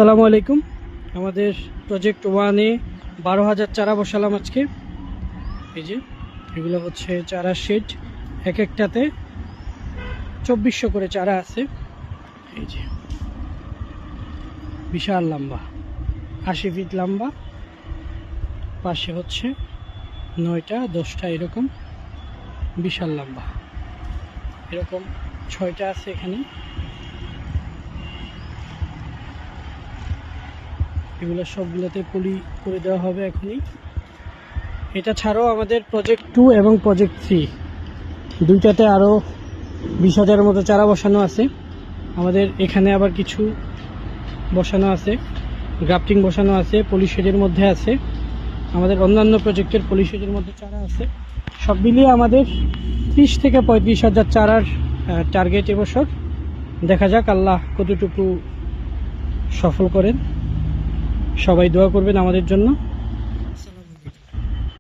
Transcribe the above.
আসসালামু আলাইকুম। আমাদের প্রজেক্ট 1-এ 12,000 চারা বসালাম আজকে। এই যে এগুলো হচ্ছে চারা শেড, এক একটাতে 2400 করে চারা আছে। এই যে বিশাল লম্বা, 80 ফিট লম্বা, পাশে হচ্ছে 9টা 10টা এরকম বিশাল লম্বা, এরকম 6টা আছে এখানে। এগুলো সবগুলোতে পলি করে দেওয়া হবে এখনই। এটা ছাড়াও আমাদের প্রজেক্ট 2 এবং প্রজেক্ট 3 দুইটাতে আরও 20,000-এর মতো চারা বসানো আছে। আমাদের এখানে আবার কিছু বসানো আছে, গ্রাফটিং বসানো আছে, পলিশেডের মধ্যে আছে। আমাদের অন্যান্য প্রজেক্টের পলিশেডের মধ্যে চারা আছে। সব মিলিয়ে আমাদের 30 থেকে 35,000 চারার টার্গেট এবছর। দেখা যাক আল্লাহ কতটুকু সফল করেন। সবাই দোয়া করবেন আমাদের জন্য।